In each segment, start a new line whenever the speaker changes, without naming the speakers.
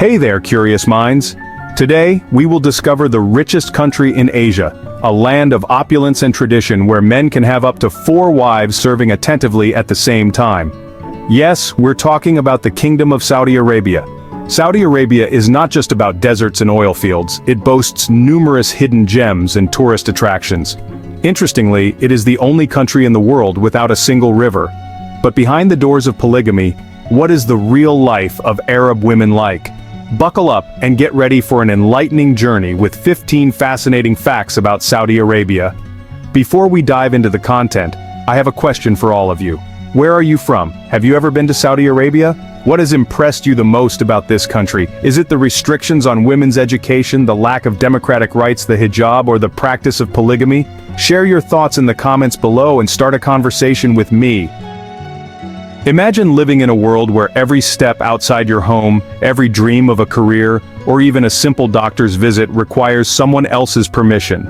Hey there, curious minds! Today, we will discover the richest country in Asia, a land of opulence and tradition where men can have up to 4 wives serving attentively at the same time. Yes, we're talking about the Kingdom of Saudi Arabia. Saudi Arabia is not just about deserts and oil fields, it boasts numerous hidden gems and tourist attractions. Interestingly, it is the only country in the world without a single river. But behind the doors of polygamy, what is the real life of Arab women like? Buckle up and get ready for an enlightening journey with 15 fascinating facts about Saudi Arabia. Before we dive into the content, I have a question for all of you. Where are you from? Have you ever been to Saudi Arabia? What has impressed you the most about this country? Is it the restrictions on women's education, the lack of democratic rights, the hijab, or the practice of polygamy? Share your thoughts in the comments below and start a conversation with me. Imagine living in a world where every step outside your home, every dream of a career, or even a simple doctor's visit requires someone else's permission.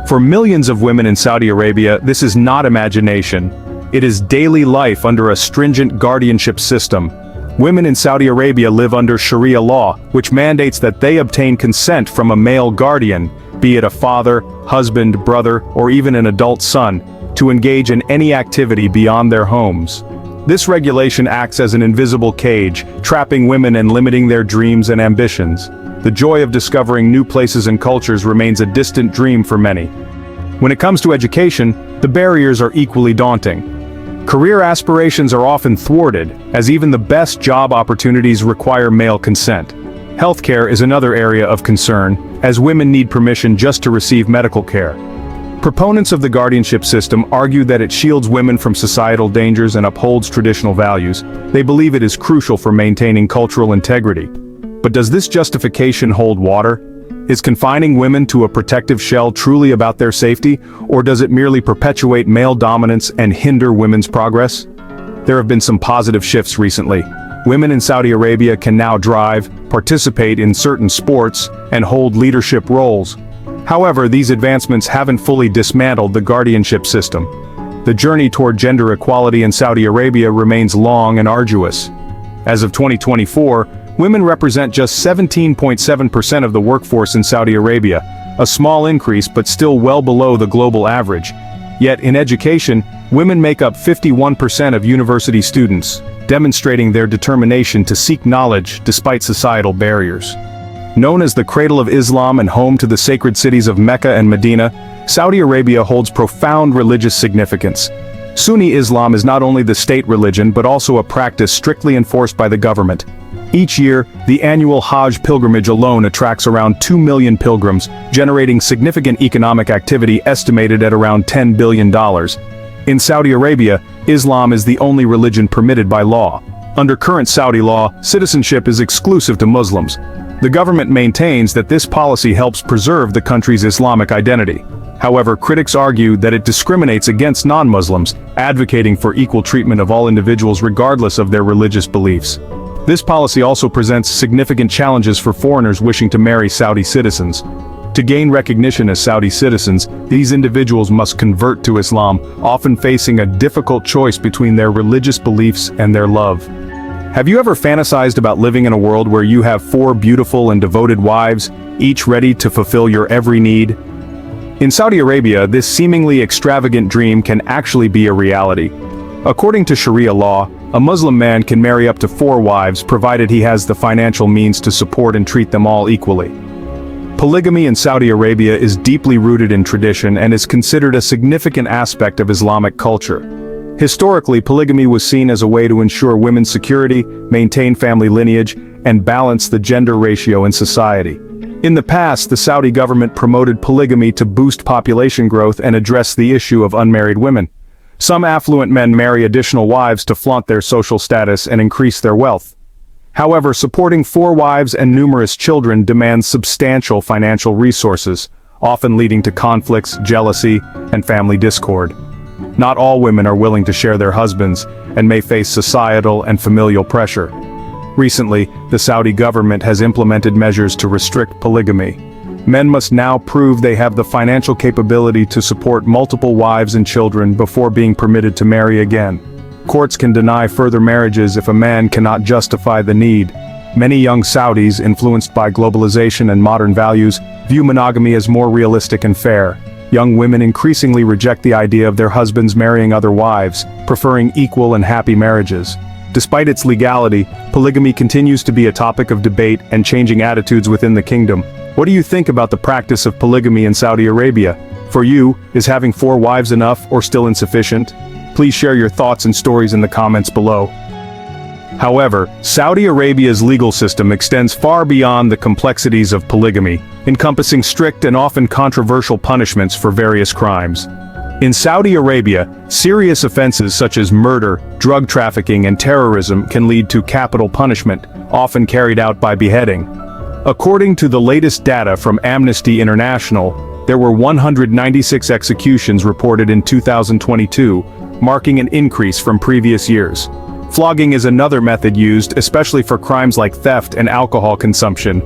For millions of women in Saudi Arabia, this is not imagination. It is daily life under a stringent guardianship system. Women in Saudi Arabia live under Sharia law, which mandates that they obtain consent from a male guardian, be it a father, husband, brother, or even an adult son, to engage in any activity beyond their homes. This regulation acts as an invisible cage, trapping women and limiting their dreams and ambitions. The joy of discovering new places and cultures remains a distant dream for many. When it comes to education, the barriers are equally daunting. Career aspirations are often thwarted, as even the best job opportunities require male consent. Healthcare is another area of concern, as women need permission just to receive medical care. Proponents of the guardianship system argue that it shields women from societal dangers and upholds traditional values. They believe it is crucial for maintaining cultural integrity. But does this justification hold water? Is confining women to a protective shell truly about their safety, or does it merely perpetuate male dominance and hinder women's progress? There have been some positive shifts recently. Women in Saudi Arabia can now drive, participate in certain sports, and hold leadership roles. However, these advancements haven't fully dismantled the guardianship system. The journey toward gender equality in Saudi Arabia remains long and arduous. As of 2024, women represent just 17.7% of the workforce in Saudi Arabia, a small increase but still well below the global average. Yet in education, women make up 51% of university students, demonstrating their determination to seek knowledge despite societal barriers. Known as the cradle of Islam and home to the sacred cities of Mecca and Medina, Saudi Arabia holds profound religious significance. Sunni Islam is not only the state religion but also a practice strictly enforced by the government. Each year, the annual Hajj pilgrimage alone attracts around 2 million pilgrims, generating significant economic activity estimated at around $10 billion. In Saudi Arabia, Islam is the only religion permitted by law. Under current Saudi law, citizenship is exclusive to Muslims. The government maintains that this policy helps preserve the country's Islamic identity. However, critics argue that it discriminates against non-Muslims, advocating for equal treatment of all individuals regardless of their religious beliefs. This policy also presents significant challenges for foreigners wishing to marry Saudi citizens. To gain recognition as Saudi citizens, these individuals must convert to Islam, often facing a difficult choice between their religious beliefs and their love. Have you ever fantasized about living in a world where you have 4 beautiful and devoted wives, each ready to fulfill your every need? In Saudi Arabia, this seemingly extravagant dream can actually be a reality. According to Sharia law, a Muslim man can marry up to 4 wives provided he has the financial means to support and treat them all equally. Polygamy in Saudi Arabia is deeply rooted in tradition and is considered a significant aspect of Islamic culture. Historically, polygamy was seen as a way to ensure women's security, maintain family lineage, and balance the gender ratio in society. In the past, the Saudi government promoted polygamy to boost population growth and address the issue of unmarried women. Some affluent men marry additional wives to flaunt their social status and increase their wealth. However, supporting 4 wives and numerous children demands substantial financial resources, often leading to conflicts, jealousy, and family discord. Not all women are willing to share their husbands, and may face societal and familial pressure. Recently, the Saudi government has implemented measures to restrict polygamy. Men must now prove they have the financial capability to support multiple wives and children before being permitted to marry again. Courts can deny further marriages if a man cannot justify the need. Many young Saudis, influenced by globalization and modern values, view monogamy as more realistic and fair. Young women increasingly reject the idea of their husbands marrying other wives, preferring equal and happy marriages. Despite its legality, polygamy continues to be a topic of debate and changing attitudes within the kingdom. What do you think about the practice of polygamy in Saudi Arabia? For you, is having 4 wives enough or still insufficient? Please share your thoughts and stories in the comments below. However, Saudi Arabia's legal system extends far beyond the complexities of polygamy, encompassing strict and often controversial punishments for various crimes. In Saudi Arabia, serious offenses such as murder, drug trafficking, and terrorism can lead to capital punishment, often carried out by beheading. According to the latest data from Amnesty International, there were 196 executions reported in 2022, marking an increase from previous years. Flogging is another method used, especially for crimes like theft and alcohol consumption.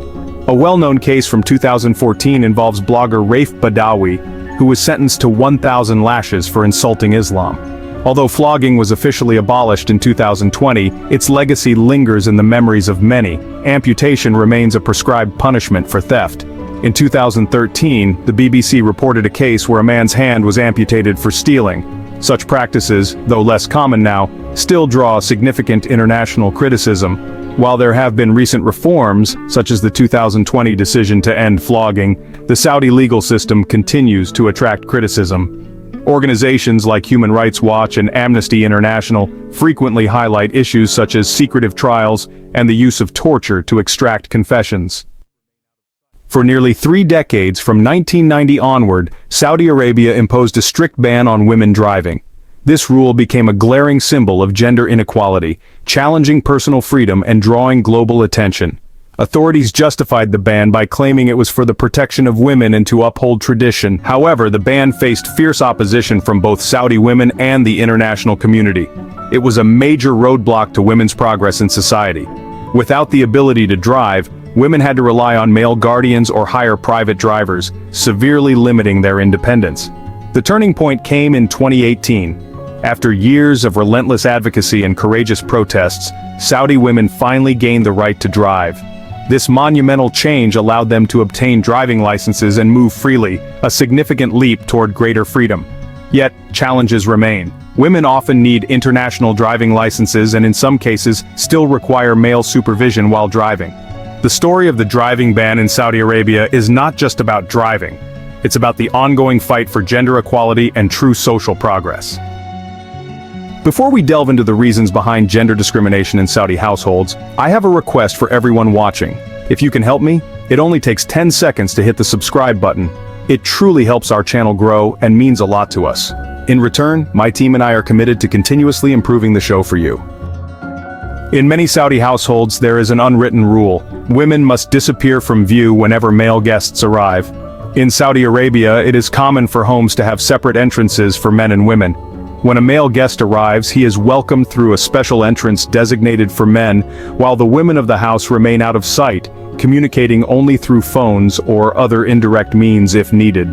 A well-known case from 2014 involves blogger Raif Badawi, who was sentenced to 1,000 lashes for insulting Islam. Although flogging was officially abolished in 2020, its legacy lingers in the memories of many. Amputation remains a prescribed punishment for theft. In 2013, the BBC reported a case where a man's hand was amputated for stealing. Such practices, though less common now, still draw significant international criticism. While there have been recent reforms, such as the 2020 decision to end flogging, the Saudi legal system continues to attract criticism. Organizations like Human Rights Watch and Amnesty International frequently highlight issues such as secretive trials and the use of torture to extract confessions. For nearly 3 decades from 1990 onward, Saudi Arabia imposed a strict ban on women driving. This rule became a glaring symbol of gender inequality, challenging personal freedom and drawing global attention. Authorities justified the ban by claiming it was for the protection of women and to uphold tradition. However, the ban faced fierce opposition from both Saudi women and the international community. It was a major roadblock to women's progress in society. Without the ability to drive, women had to rely on male guardians or hire private drivers, severely limiting their independence. The turning point came in 2018. After years of relentless advocacy and courageous protests, Saudi women finally gained the right to drive. This monumental change allowed them to obtain driving licenses and move freely, a significant leap toward greater freedom. Yet, challenges remain. Women often need international driving licenses and in some cases still require male supervision while driving. The story of the driving ban in Saudi Arabia is not just about driving. It's about the ongoing fight for gender equality and true social progress. Before we delve into the reasons behind gender discrimination in Saudi households, I have a request for everyone watching. If you can help me, it only takes 10 seconds to hit the subscribe button. It truly helps our channel grow and means a lot to us. In return, my team and I are committed to continuously improving the show for you. In many Saudi households, there is an unwritten rule. Women must disappear from view whenever male guests arrive. In Saudi Arabia, it is common for homes to have separate entrances for men and women. When a male guest arrives, he is welcomed through a special entrance designated for men, while the women of the house remain out of sight, communicating only through phones or other indirect means if needed.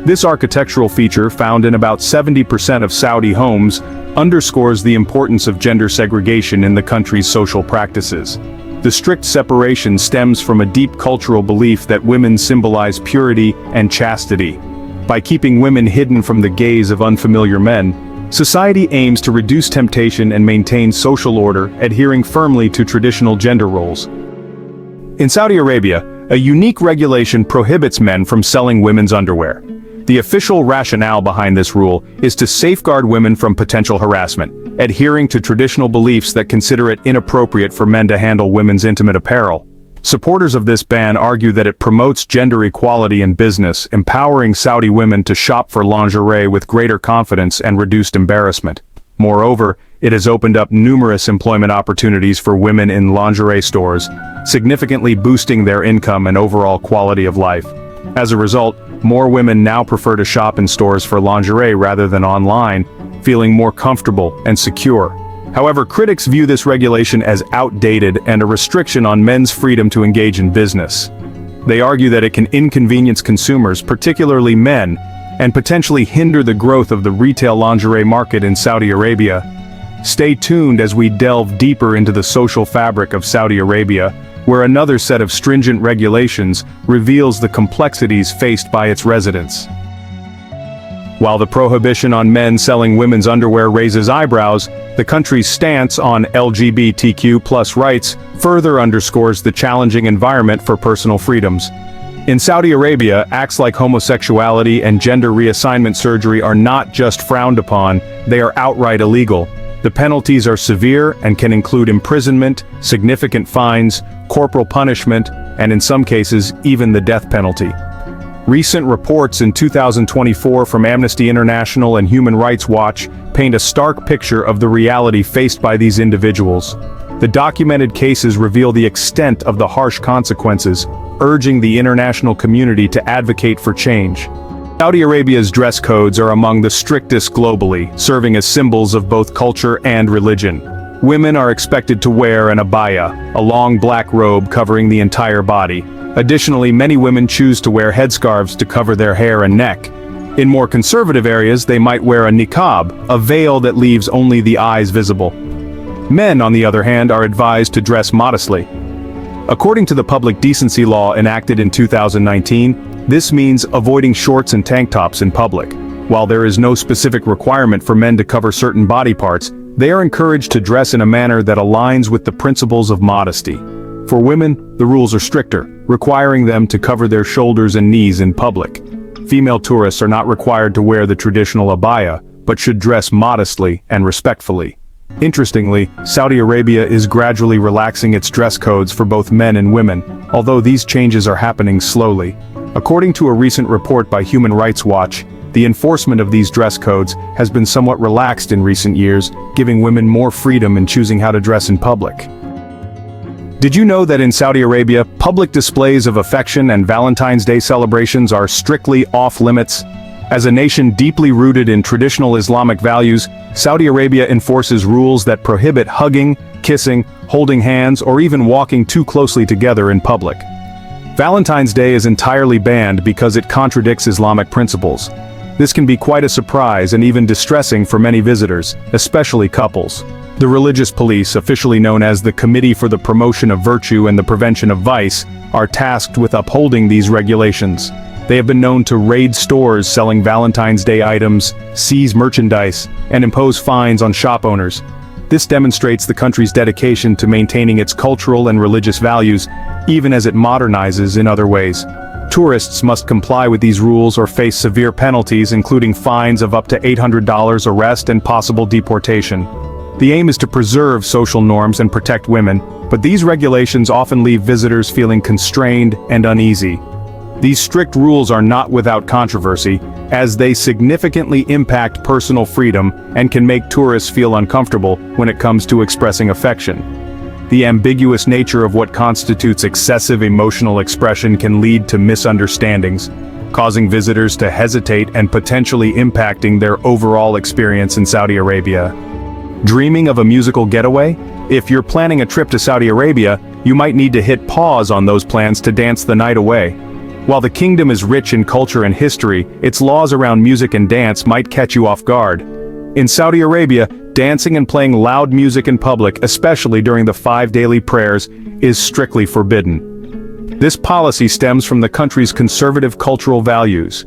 This architectural feature, found in about 70% of Saudi homes, underscores the importance of gender segregation in the country's social practices. The strict separation stems from a deep cultural belief that women symbolize purity and chastity. By keeping women hidden from the gaze of unfamiliar men, society aims to reduce temptation and maintain social order, adhering firmly to traditional gender roles. In Saudi Arabia, a unique regulation prohibits men from selling women's underwear. The official rationale behind this rule is to safeguard women from potential harassment, adhering to traditional beliefs that consider it inappropriate for men to handle women's intimate apparel. Supporters of this ban argue that it promotes gender equality in business, empowering Saudi women to shop for lingerie with greater confidence and reduced embarrassment. Moreover, it has opened up numerous employment opportunities for women in lingerie stores, significantly boosting their income and overall quality of life. As a result, more women now prefer to shop in stores for lingerie rather than online, feeling more comfortable and secure. However, critics view this regulation as outdated and a restriction on men's freedom to engage in business. They argue that it can inconvenience consumers, particularly men, and potentially hinder the growth of the retail lingerie market in Saudi Arabia. Stay tuned as we delve deeper into the social fabric of Saudi Arabia, where another set of stringent regulations reveals the complexities faced by its residents. While the prohibition on men selling women's underwear raises eyebrows, the country's stance on LGBTQ+ rights further underscores the challenging environment for personal freedoms. In Saudi Arabia, acts like homosexuality and gender reassignment surgery are not just frowned upon, they are outright illegal. The penalties are severe and can include imprisonment, significant fines, corporal punishment, and in some cases, even the death penalty. Recent reports in 2024 from Amnesty International and Human Rights Watch paint a stark picture of the reality faced by these individuals. The documented cases reveal the extent of the harsh consequences, urging the international community to advocate for change. Saudi Arabia's dress codes are among the strictest globally, serving as symbols of both culture and religion. Women are expected to wear an abaya, a long black robe covering the entire body. Additionally, many women choose to wear headscarves to cover their hair and neck. In more conservative areas, they might wear a niqab, a veil that leaves only the eyes visible. Men, on the other hand, are advised to dress modestly. According to the public decency law enacted in 2019, this means avoiding shorts and tank tops in public. While there is no specific requirement for men to cover certain body parts, they are encouraged to dress in a manner that aligns with the principles of modesty. For women, the rules are stricter, requiring them to cover their shoulders and knees in public. Female tourists are not required to wear the traditional abaya, but should dress modestly and respectfully. Interestingly, Saudi Arabia is gradually relaxing its dress codes for both men and women, although these changes are happening slowly. According to a recent report by Human Rights Watch, the enforcement of these dress codes has been somewhat relaxed in recent years, giving women more freedom in choosing how to dress in public. Did you know that in Saudi Arabia, public displays of affection and Valentine's Day celebrations are strictly off-limits? As a nation deeply rooted in traditional Islamic values, Saudi Arabia enforces rules that prohibit hugging, kissing, holding hands, or even walking too closely together in public. Valentine's Day is entirely banned because it contradicts Islamic principles. This can be quite a surprise and even distressing for many visitors, especially couples. The religious police, officially known as the Committee for the Promotion of Virtue and the Prevention of Vice, are tasked with upholding these regulations. They have been known to raid stores selling Valentine's Day items, seize merchandise, and impose fines on shop owners. This demonstrates the country's dedication to maintaining its cultural and religious values, even as it modernizes in other ways. Tourists must comply with these rules or face severe penalties, including fines of up to $800, arrest, and possible deportation. The aim is to preserve social norms and protect women, but these regulations often leave visitors feeling constrained and uneasy. These strict rules are not without controversy, as they significantly impact personal freedom and can make tourists feel uncomfortable when it comes to expressing affection. The ambiguous nature of what constitutes excessive emotional expression can lead to misunderstandings, causing visitors to hesitate and potentially impacting their overall experience in Saudi Arabia. Dreaming of a musical getaway? If you're planning a trip to Saudi Arabia, you might need to hit pause on those plans to dance the night away. While the kingdom is rich in culture and history, its laws around music and dance might catch you off guard. In Saudi Arabia, dancing and playing loud music in public, especially during the 5 daily prayers, is strictly forbidden. This policy stems from the country's conservative cultural values.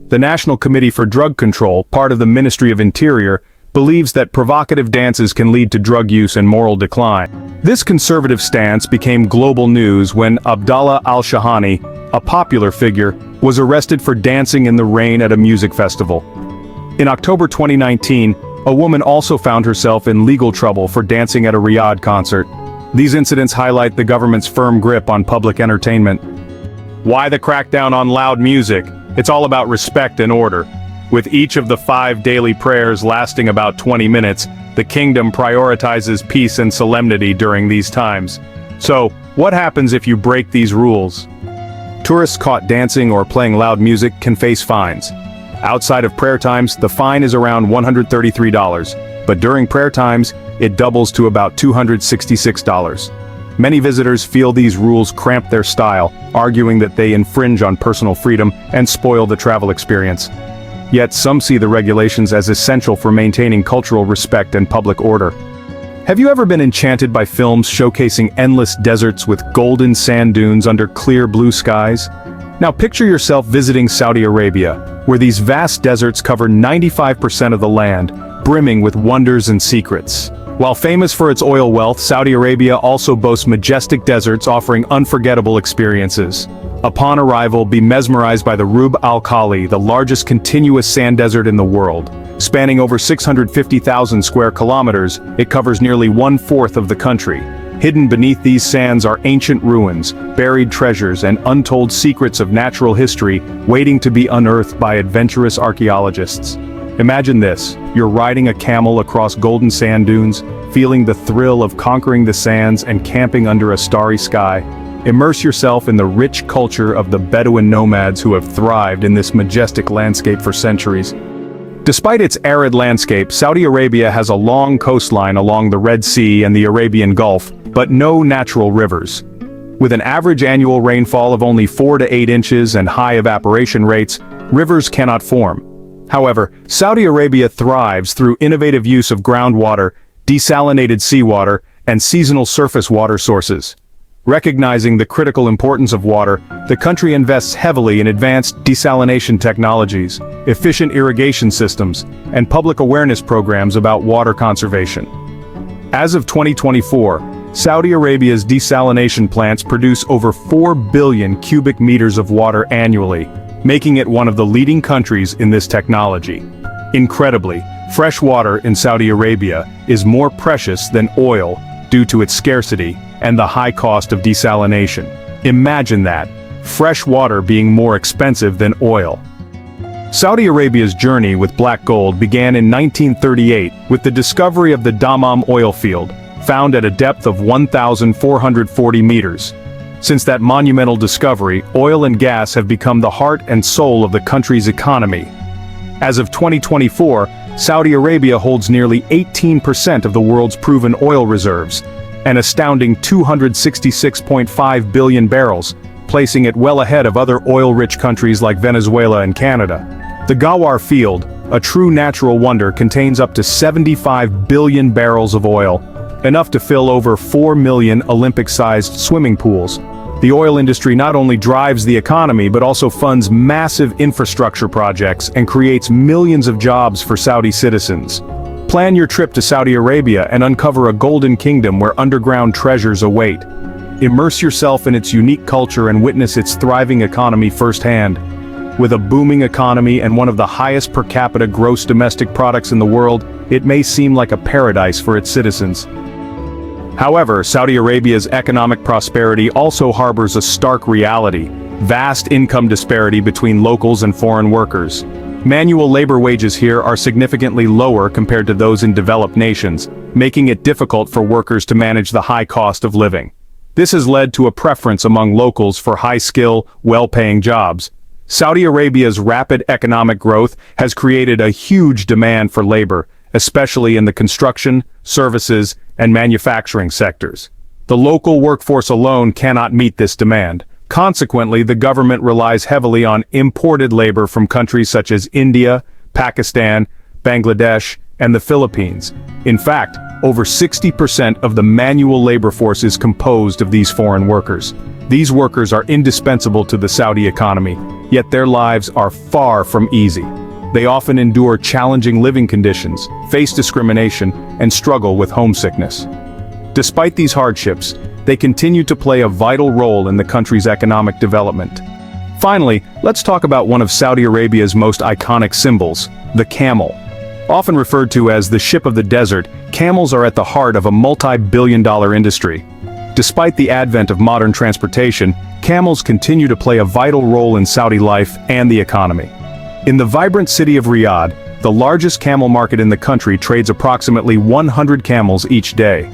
The National Committee for Drug Control, part of the Ministry of Interior, believes that provocative dances can lead to drug use and moral decline. This conservative stance became global news when Abdallah al-Shahani, a popular figure, was arrested for dancing in the rain at a music festival. In October 2019, a woman also found herself in legal trouble for dancing at a Riyadh concert. These incidents highlight the government's firm grip on public entertainment. Why the crackdown on loud music? It's all about respect and order. With each of the 5 daily prayers lasting about 20 minutes, the kingdom prioritizes peace and solemnity during these times. So, what happens if you break these rules? Tourists caught dancing or playing loud music can face fines. Outside of prayer times, the fine is around $133, but during prayer times, it doubles to about $266. Many visitors feel these rules cramp their style, arguing that they infringe on personal freedom and spoil the travel experience. Yet some see the regulations as essential for maintaining cultural respect and public order. Have you ever been enchanted by films showcasing endless deserts with golden sand dunes under clear blue skies? Now picture yourself visiting Saudi Arabia, where these vast deserts cover 95% of the land, brimming with wonders and secrets. While famous for its oil wealth, Saudi Arabia also boasts majestic deserts offering unforgettable experiences. Upon arrival, be mesmerized by the Rub Al Khali, the largest continuous sand desert in the world. Spanning over 650,000 square kilometers, it covers nearly 1/4 of the country. Hidden beneath these sands are ancient ruins, buried treasures, and untold secrets of natural history waiting to be unearthed by adventurous archaeologists. Imagine this: you're riding a camel across golden sand dunes, feeling the thrill of conquering the sands and camping under a starry sky. Immerse yourself in the rich culture of the Bedouin nomads who have thrived in this majestic landscape for centuries. Despite its arid landscape, Saudi Arabia has a long coastline along the Red Sea and the Arabian Gulf, but no natural rivers. With an average annual rainfall of only 4 to 8 inches and high evaporation rates, rivers cannot form. However, Saudi Arabia thrives through innovative use of groundwater, desalinated seawater, and seasonal surface water sources. Recognizing the critical importance of water, the country invests heavily in advanced desalination technologies, efficient irrigation systems, and public awareness programs about water conservation. As of 2024, Saudi Arabia's desalination plants produce over 4 billion cubic meters of water annually, making it one of the leading countries in this technology. Incredibly, fresh water in Saudi Arabia is more precious than oil due to its scarcity and the high cost of desalination. Imagine that, fresh water being more expensive than oil. Saudi Arabia's journey with black gold began in 1938 with the discovery of the Dammam oil field, found at a depth of 1,440 meters. Since that monumental discovery, oil and gas have become the heart and soul of the country's economy. As of 2024, Saudi Arabia holds nearly 18% of the world's proven oil reserves, an astounding 266.5 billion barrels, placing it well ahead of other oil-rich countries like Venezuela and Canada. The Ghawar field, a true natural wonder, contains up to 75 billion barrels of oil, enough to fill over 4 million Olympic-sized swimming pools. The oil industry not only drives the economy but also funds massive infrastructure projects and creates millions of jobs for Saudi citizens. Plan your trip to Saudi Arabia and uncover a golden kingdom where underground treasures await. Immerse yourself in its unique culture and witness its thriving economy firsthand. With a booming economy and one of the highest per capita gross domestic products in the world, it may seem like a paradise for its citizens. However, Saudi Arabia's economic prosperity also harbors a stark reality: vast income disparity between locals and foreign workers. Manual labor wages here are significantly lower compared to those in developed nations, making it difficult for workers to manage the high cost of living. This has led to a preference among locals for high-skill, well-paying jobs. Saudi Arabia's rapid economic growth has created a huge demand for labor, especially in the construction, services, and manufacturing sectors. The local workforce alone cannot meet this demand. Consequently, the government relies heavily on imported labor from countries such as India, Pakistan, Bangladesh, and the Philippines. In fact, over 60% of the manual labor force is composed of these foreign workers. These workers are indispensable to the Saudi economy, yet their lives are far from easy. They often endure challenging living conditions, face discrimination, and struggle with homesickness. Despite these hardships, they continue to play a vital role in the country's economic development. Finally, let's talk about one of Saudi Arabia's most iconic symbols, the camel. Often referred to as the ship of the desert, camels are at the heart of a multi-billion-dollar industry. Despite the advent of modern transportation, camels continue to play a vital role in Saudi life and the economy. In the vibrant city of Riyadh, the largest camel market in the country trades approximately 100 camels each day.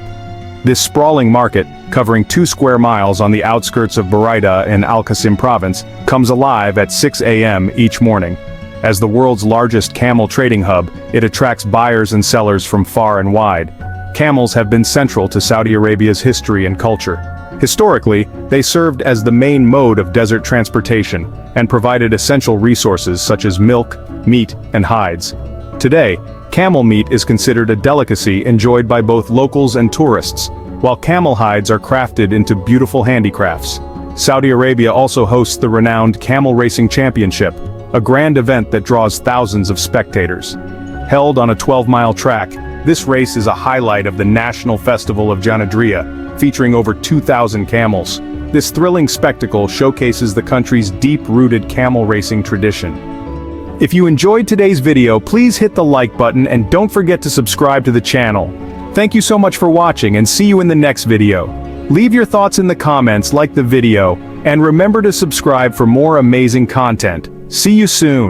This sprawling market, covering 2 square miles on the outskirts of Buraida in Al-Qasim province, comes alive at 6 a.m. each morning. As the world's largest camel trading hub, it attracts buyers and sellers from far and wide. Camels have been central to Saudi Arabia's history and culture. Historically, they served as the main mode of desert transportation and provided essential resources such as milk, meat, and hides. Today, Camel meat is considered a delicacy enjoyed by both locals and tourists, while camel hides are crafted into beautiful handicrafts. Saudi Arabia also hosts the renowned Camel Racing Championship, a grand event that draws thousands of spectators. Held on a 12-mile track, this race is a highlight of the National Festival of Janadria, featuring over 2,000 camels. This thrilling spectacle showcases the country's deep-rooted camel racing tradition. If you enjoyed today's video, please hit the like button and don't forget to subscribe to the channel. Thank you so much for watching and see you in the next video. Leave your thoughts in the comments, like the video, and remember to subscribe for more amazing content. See you soon.